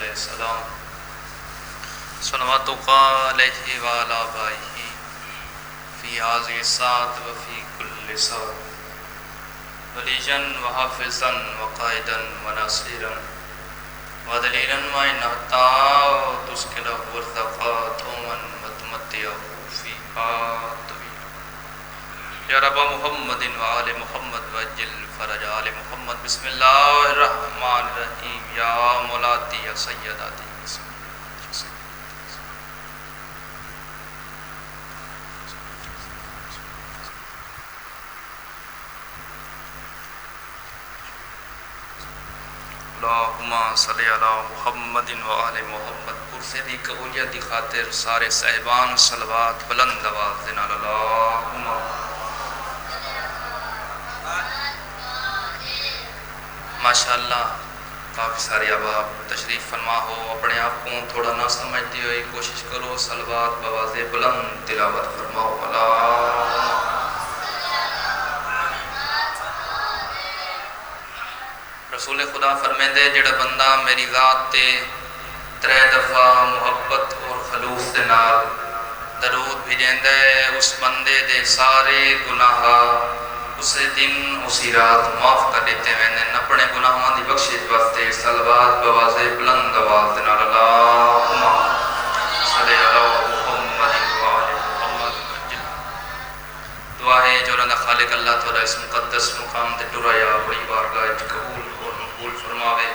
علیہ السلام صلوات علیہ وعلی آبائہ فی هذه الساعة وفی کل ساعة ولیجا وحافظا وقائدا وناصرا ودلیلا وإنتا تسکنہ ورثقات ومن متمتعہ فیہا یا رب محمد وآل محمد وجل فرج آل محمد بسم اللہ الرحمن الرحیم یا مولاتی یا سیداتی اللہم صلی علی محمد وآل محمد پرسے دی قبولیت دی خاطر سارے صاحبان صلوات بلند آواز دینا اللہم ماشاءاللہ کافی سارے احباب تشریف فرما ہو اپنے آپ کو تھوڑا نہ سمجھتے ہوئے کوشش کرو صلوات بآواز بلند تلاوت فرماؤ اللہم رسول خدا فرمیندے جڑا بندہ میری ذات تے 3 دفعہ محبت اور خلوص دے نال درود بھیجیندا ہے اس بندے دے سارے گناہ اسے دن اسی رات معاف کر دیتے ہیں اپنے گناہوں دی بخشش واسطے صلوات بآواز بلند آواز دے نال اللہم صلی علی محمد وآل محمد دعا ہے جو اللہ خالق اللہ تعالی اس مقدس مقام تے ٹرایا بڑی بارگاہ وچ قبول قبول فرماوے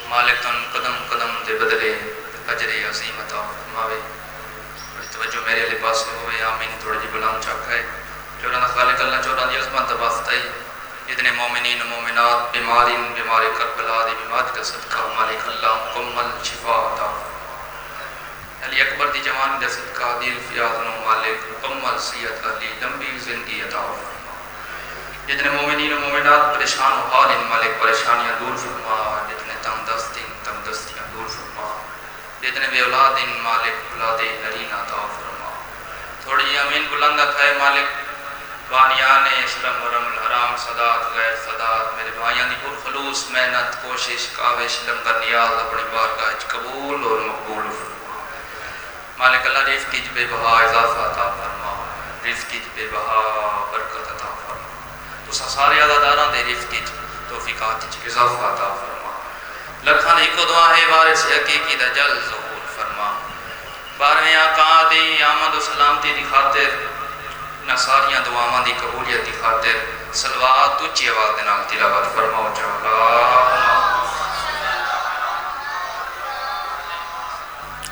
مالک تن قدم قدم دے بدلے اجر عظیم عطا فرماوے توجہ میرے لباس میں ہوئے آمین تھوڑی جی بلند چاکھائے چوران خالق اللہ چوران دی عظمت واسطے جتنے مومنین و مومنات بیمارین بیمار کربلا دی بیمار کا صدقہ مالک اللہ مکمل شفا عطا علی اکبر دی جوانی دا صدقہ دل فیاض نو مالک مکمل صحت علی لمبی زندگی عطا جتنے مومنین و مومنات پریشان و حالین مالک پریشانیاں دور فرما جتنے تنگ دستیاں دور فرما جتنے بے اولادین مالک اولاد نرین عطا فرما تھوڑی امین بلندہ تھائے مالک بانیان اسلام ورم الحرام صدات غیر صدات میرے بھائیاں دی پر خلوص محنت کوشش کاوش لنگر نیاز اپنی بارگاہ قبول اور مقبول فرما مالک اللہ رزق کی بے بہا اضافہ عطا فرما رزق کی بے بہا برکت عطا فرما تو سارے عزاداراں دے رزق کی توفیقات اضافہ عطا فرما لکھاں ایک دعا ہے وارث حقیقی دا جل ظہور فرما 12ویں آقا دی آمد و سلامتی دی خاطر نہ ساریاں دعاواں دی قبولیت دی خاطر صلوات اچھی آواز دے نال تلاوت فرماؤ اللہم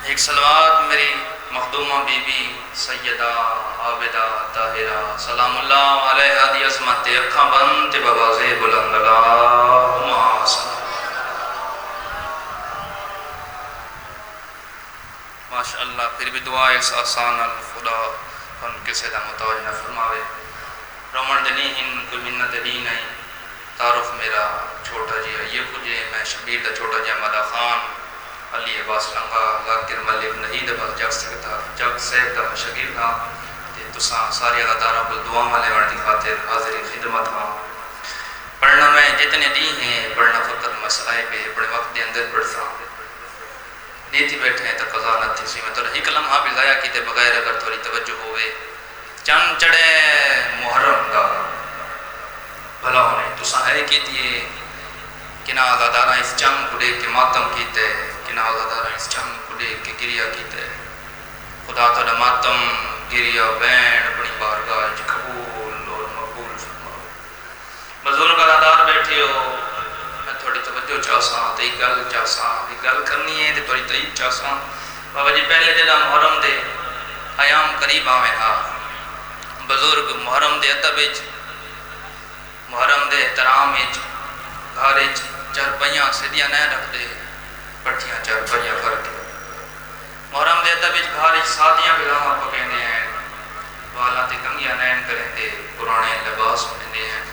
ایک صلوات میری مخدومہ بی بی سیدہ عابدہ طاہرہ سلام اللہ علیہ دی عظمت اکھاں بند بآواز بلند اللہم صلی ماشاءاللہ پھر بھی دعا اس آسان الخدا ان کے سیدہ متوجہ نہ فرماوے رومن دنی ہن کوئی منت دی نہیں تعارف میرا چھوٹا جی ہے یہ کچھ میں شبیر دا چھوٹا جی مالا خان علی عباس لنگا ذاکر ملک نہیں دا بس جگ سیب دا شگیر تھا تساں ساری عدارہ کو دعا ملے ورنی خاطر حاضر خدمت ہاں پڑھنا میں جتنے دی ہیں پڑھنا فقط مسئلہ پہ بڑے وقت دے اندر پڑھتا نیتی بیٹھے ہیں تو قضا نہ تھی سی میں تو ایک لمحہ بھی ضائع کیتے بغیر اگر تھوڑی توجہ ہوئے چند چڑے محرم دا بھلا ہونے تو ساہے کی دیئے کنا آزادارہ اس چند کو دیکھ کے ماتم کیتے کنا آزادارہ اس چند کو دیکھ کے گریہ کیتے خدا تعالی ماتم گریہ بین اپنی بارگاہ قبول اور مقبول فرما بزرگ آزادار بیٹھے ہو تھوڑی توجہ چاہساں تے گل چاہساں گل کرنی ہے تے تھوڑی تعریف چاہساں بابا جی پہلے جڑا محرم دے ایام قریب آویں ہا بزرگ محرم دے ادب وچ محرم دے احترام وچ گھر وچ چرپیاں سیدھیاں نہ رکھدے پٹھیاں چرپیاں کر کے محرم دے ادب وچ گھر وچ سادیاں غذاواں پکیندے ہیں والاں تے کنگھیاں نین کرندے پرانے لباس پہندے ہیں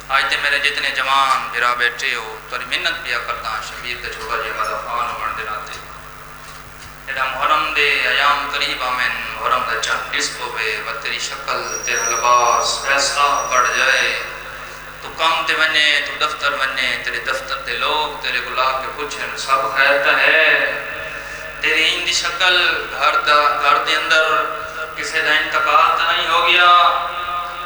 آج تے میرے جتنے جوان بھرا بیٹھے ہو توری منت پیا کرتا شبیر تے چھوٹا جی مالا خان ہونے دے ناتے جڑا محرم دے ایام قریب آمین محرم دا چند ڈسپ ہوئے و تیری شکل تیرا لباس ایسا پڑ جائے تو کام تے ونے تو دفتر ونے تیرے دفتر دے لوگ تیرے گلا کے پوچھیں سب خیر تا ہے شکل گھر دے اندر کسی دا انتقال تو نہیں ہو گیا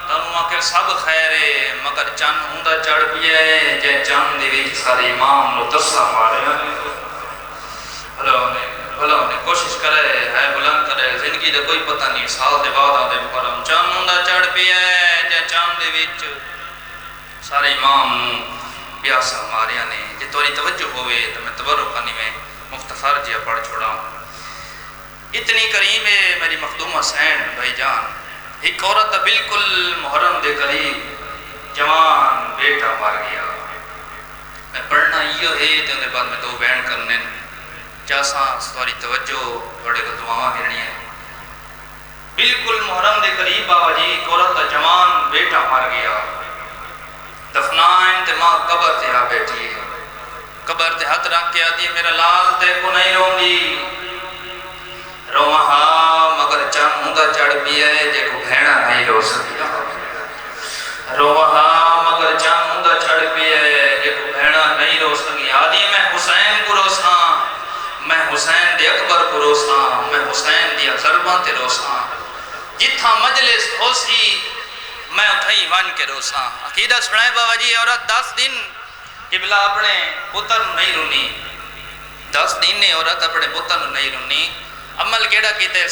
تنوں آخر سب خیر ہے مگر چند ہوندا چڑھ پیا ہے جے چند دے وچ سارے امام نو ترسا ماریا بھلا نے کوشش کرے ہے بلند کرے زندگی دا کوئی پتہ نہیں سال دے بعد آدھے محرم چند ہوندا چڑھ پیا ہے جے چند دے وچ سارے امام نو پیاسا ماریا نے جے توری توجہ ہوئے تو میں تبرکانی میں مختصر جیا پڑھ چھوڑا اتنی کریم ہے میری مخدومہ حسین بھائی جان ایک عورت بالکل محرم دے قریب جوان بیٹا مار گیا میں پڑھنا یہ ہے تو اندھے بعد میں تو بیان کرنے چاساں سواری توجہ بڑے کو دعاواں گرنی ہے بالکل محرم دے قریب بابا جی ایک عورت جوان بیٹا مار گیا دفنائیں تے ماں قبر تے آ بیٹھی ہے قبر تے ہاتھ رکھ کے آتی ہے میرا لال تے کو نہیں رون دی رواں ہاں مگر چند ہوندا چڑھ پیا ہے جے کو بھیڑا نہیں رو سکیا رواں ہاں مگر چند ہوندا چڑھ پیا ہے جے کو بھیڑا نہیں رو سکیا آدھی میں حسین کو روساں میں حسین دے اکبر کو روساں میں حسین دیا ضرباں تے روساں جتھا مجلس ہو سی میں اتھائی ون کے روساں عقیدہ سنائے بابا جی عورت 10 دن قبلہ اپنے پتر نہیں رونی 10 دن نے عورت اپنے پتر نہیں رونی عمل کیڑا کیتے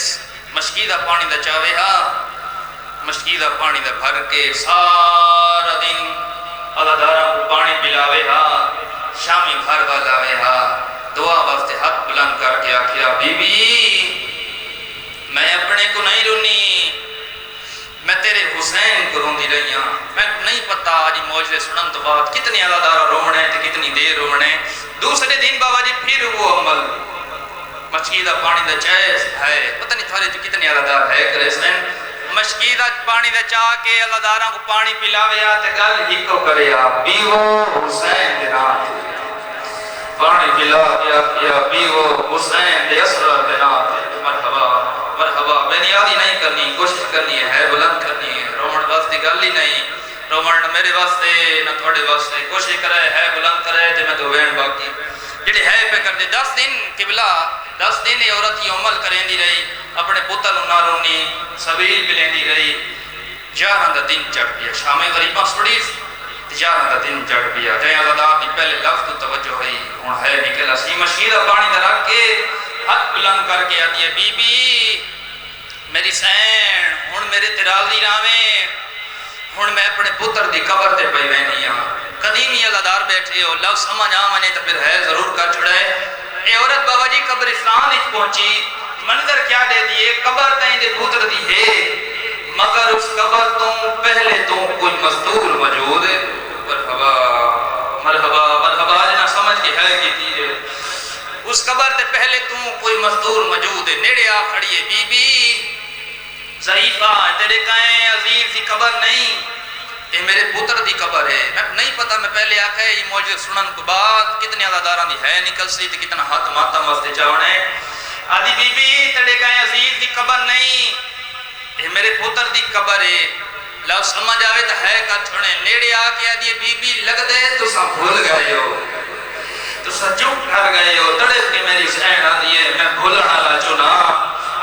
مشکی دا پانی دا چاوے ہاں مشکی دا پانی دا بھر کے سارا دن اللہ دارہ کو پانی پلاوے ہاں شامی گھر والاوے ہاں دعا واسطے ہاتھ بلند کر کے آکھیا بی بی میں اپنے کو نہیں رونی میں تیرے حسین کو رون دی رہی ہاں میں نہیں پتا آج موجزے سنن تو بعد کتنی اللہ دارہ رونے تھے کتنی دیر رونے دوسرے دن بابا جی پھر وہ عمل مشکی دا پانی دا چیز ہے پتہ نہیں تھوڑے جو کتنی اللہ دار ہے کرے سین مشکی دا پانی دا چاہ کے اللہ دارہ کو پانی پلاوے آتے گل ہی کو کرے آپ بیوو حسین دے نات پانی پلا کیا بیوو حسین دے اسرار دے نات مرحبا مرحبا میں یادی نہیں کرنی کوشش کرنی ہے بلند کرنی ہے رومن واسطے گل ہی نہیں رومن نہ میرے واسطے نہ تھوڑے واسطے کوشش کرے ہے بلند کرے تے میں تو وین باقی جڑے ہے پہ کر دے 10 دن قبلہ 10 دن یہ عورت یہ عمل کریں دی رہی اپنے پتر نہ رونی سبیل ملیں دی رہی 11 دا دن چڑھ پیا شام غریبہ سڑی 11 دا دن چڑھ پیا جائیں اللہ کی پہلے لفظ توجہ ہوئی ہوں ہے نکلا سی مشیدہ پانی دا رکھ کے ہاتھ بلند کر کے آتی ہے بی بی میری سین ہن میرے تراضی راویں ہن میں اپنے پتر دی قبر تے پئی وینی ہاں قدیمی ازادار بیٹھے ہو لفظ سمجھ آمنے تو پھر ہے ضرور کر چھڑے اے عورت بابا جی قبرستان وچ پہنچی منظر کیا دے دیے قبر تائیں دے پتر دی ہے مگر اس قبر تو پہلے تو کوئی مزدور موجود ہے مرحبا مرحبا مرحبا جنا سمجھ کے ہے کی تھی اس قبر تے پہلے تو کوئی مزدور موجود ہے نیڑے آ کھڑی ہے بی بی ضعیفہ تیرے کہیں عزیز دی قبر نہیں یہ میرے پتر دی قبر ہے میں نہیں پتا میں پہلے آکھا ہے یہ موجود سنن کو بعد کتنے عزاداران دی ہے نکل سی تے کتنا ہاتھ ماتم واسطے چاونے آدھی بی بی تیرے کہیں عزیز دی قبر نہیں یہ میرے پتر دی قبر ہے لو سمجھ آوے تو ہے کا چھوڑے نیڑے آکے آدھی بی بی لگ دے تو سا بھول گئے ہو تو سا چپ کر گئے ہو تڑپ کے میری سین آدھی ہے میں بھولنا لا چنا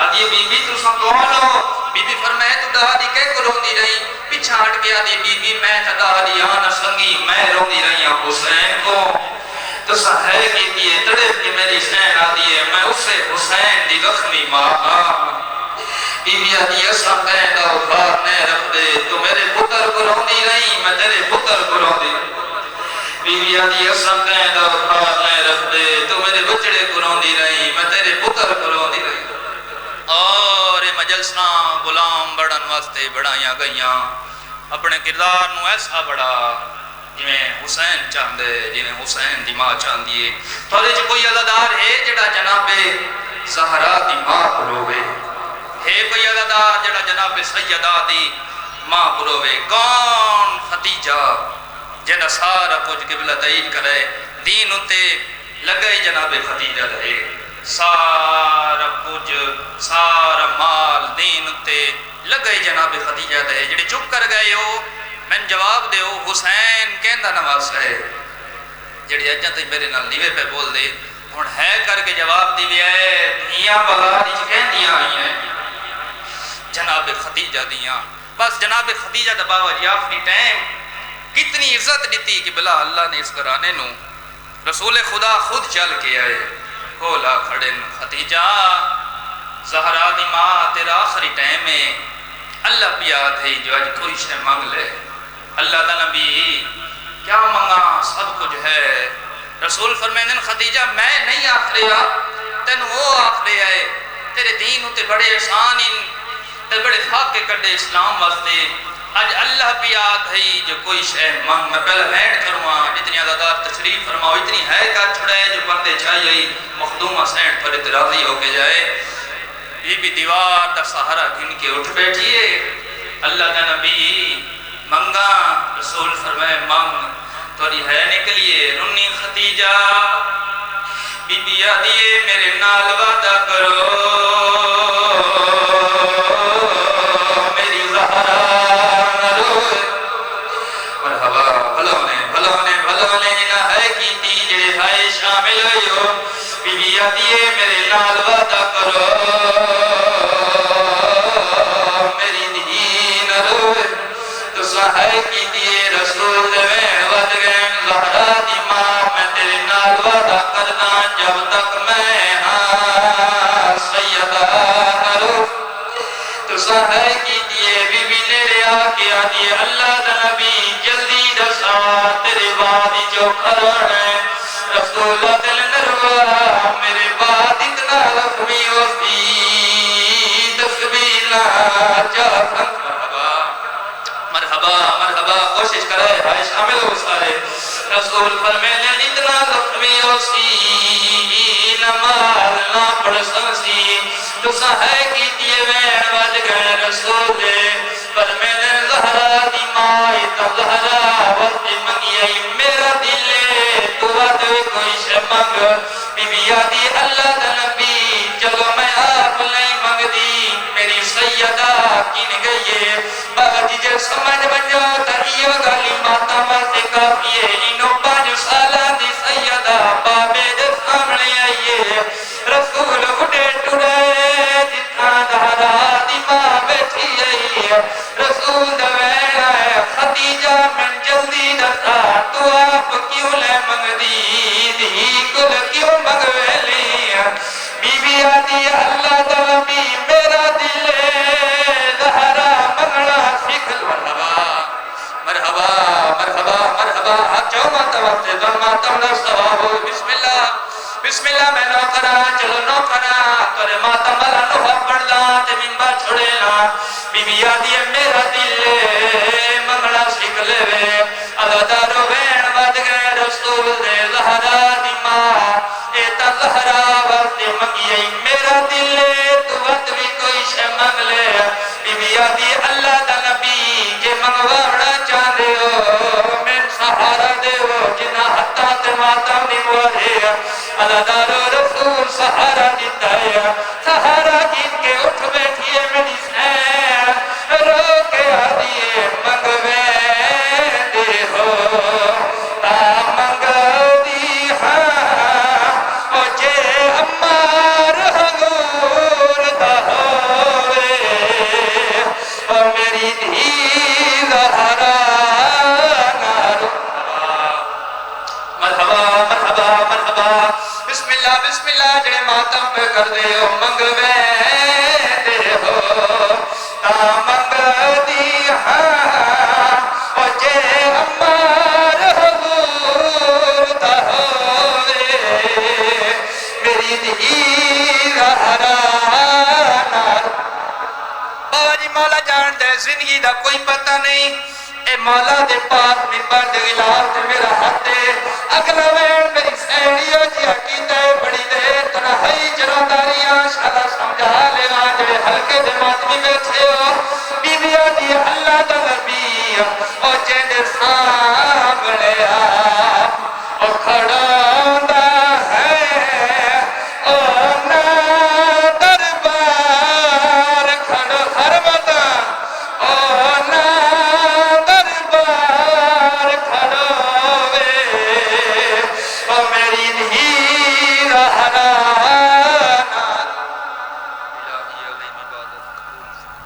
آدھی بی بی تو سا کون ہو بی بی فرمائے تو ڈہا دی کہے کو رون دی رہی پیچھا ہٹ گیا دی بی بی میں تا ڈہا دی آنا سنگی میں رون دی رہی ہوں حسین کو تو سا ہے کی دیئے تڑپ کے میری سین آدھی ہے میں اسے حسین دی زخمی ماں بی بی آدھی ایسا کہیں دا اتھار نہیں رکھ دے تو میرے پتر کو رون دی رہی میں تیرے پتر کو رون دی بی بی آدھی ایسا کہیں دا اتھار نہیں رکھ دے تو میرے بچڑے کو رون دی رہی میں تیرے پتر کو رون دی رہی اور مجلسنا غلام بڑھن واسطے بڑھائیاں گئیاں اپنے کردار نو ایسا بڑھا جویں حسین چاندے جویں حسین دی ماں چاندیے تھوڑے جو کوئی عزادار ہے جڑا جناب زہرا دی ماں پروے ہے کوئی عزادار جڑا جناب سیدہ دی ماں پروے کون خدیجہ جڑا سارا کچھ قبلہ تعید کرے دین انتے لگئے جناب خدیجہ رہے سارا کچھ سارا مال دین تے لگئے جناب خدیجہ دے جڑے چپ کر گئے ہو میں جواب دے ہو حسین کہندہ نواز ہے جڑے اجاں تے میرے نال نیوے پہ بول دے ہن ہے کر کے جواب دی ہے دھیاں بغار وچ کہندیاں آئیاں جناب خدیجہ دیاں بس جناب خدیجہ دا بابا جی آخری ٹائم کتنی عزت دیتی کہ بلا اللہ نے اس گھرانے نو رسول خدا خود چل کے آئے کھولا کھڑے خدیجہ زہرا دی ماں تیرا آخری ٹائم ہے اللہ بھی یاد ہے جو آج کوئی شے مانگ لے اللہ دا نبی کیا منگا سب کچھ ہے رسول فرمائیں خدیجہ میں نہیں آخ رہا تین وہ آخ رہا ہے تیرے دین ہوتے بڑے احسان تے بڑے فاقے کڑے اسلام واسطے آج اللہ بھی یاد ہے جو کوئی شے مانگ میں پہلے ہینڈ کروں جتنی عددار تشریف فرماؤ اتنی ہے کر چھڑے جو بندے چاہیے مخدومہ سینڈ پر اتراضی ہو کے جائے یہ بھی دیوار دا سہارا گن کے اٹھ بیٹھئے اللہ دا نبی منگا رسول فرمائے مانگ توری ہے نکلیے رنی خدیجہ بی بی آدھیے میرے نال وعدہ کرو میری زہرا نہ روئے مرحبا بھلونے جنہ ہے کی تیجے ہائے شامل ہوئے بی بی آدھیے میرے نال وعدہ کرو میری دھی نہ روئے تو سہائے کی دیئے رسول دوین ود گئے زہرا دی ماں میں تیرے نال وعدہ کرنا جب تک میں ہاں سیدہ نہ روئے تو سہائے کی دیئے بی بی نیرے آکے آدھیے اللہ دا نبی جلدی دسا تیرے بعدی جو کھرنے رسول دل نروارا میرے بعد اتنا لفمی وفی تسبیلہ جا مرحبا کوشش کرے بھائی شامل ہو سارے رسول فرمینے اتنا لفمی وفی نمال نہ پڑھ سنسی تو سہے کی دیئے وین وج گئے رسول فرمینے زہرا دی مائی تا زہرا وقت منگیئی میرا دلے تو وقت کوئی شے مانگ بی بی آدھی اللہ دا نبی چلو میں آپ نہیں مانگ دی میری سیدہ کن گئیے بابا جی جے سمجھ بنجو تریو گالی ماتا ماتے کافیے انہوں 5 سالہ دی سیدہ بابے دے سامنے آئیے رسول اٹھے ٹوڑے جتنا دہرا دی ماں بیٹھی آئیے رسول دوین آئے خدیجہ من جلدی دتا تو آپ کیوں لے منگ دی گل کیوں منگوے لی بی بی آدھی اللہ دلبی میرا دل زہرا منگنا سکھ مرحبا ہاتھوں ماتا وقت دن ماتا ملا سوابو بسم اللہ میں نو کرا چلو نو کرا تورے ماتا ملا نوہ پڑھدا تے منبر چھوڑے نا بی بی آدھی میرا دل منگنا سکھ لے وے اللہ دارو وین ود گئے رسول دے زہرا دی ماں ایتا زہرا وقت منگیئی میرا دل تو وقت بھی کوئی شے منگ لے بی بی آدھی اللہ دا نبی جے منگوانا چاندے ہو میں سہارا دے ہو جنہ حتہ تے ماتم دی موارے اللہ دارو رسول سہارا دیتا ہے سہارا جیت کے اٹھ بیٹھئے میری سین رو کے آدھیے منگوے دے ہو تا منگ دی ہاں او جے امار حضور دا ہوئے او میری دھی زہرا نارو مرحبا بسم اللہ جڑے ماتم پہ کر دے ہو منگوے دے ہو تا منگ دی ہاں او جے امار حضور دا ہوئے میری دھی زہرا نار بابا جی مولا جان دے زندگی دا کوئی پتہ نہیں اے مولا دے پاک منبر دے غلاف تے میرا ہاتھ دے اگلا وین میری سینڈیو جی عقیدہ بڑی دے تنہائی جنو داریاں شالا سمجھا لے جو ہلکے دے ماتمی بیٹھے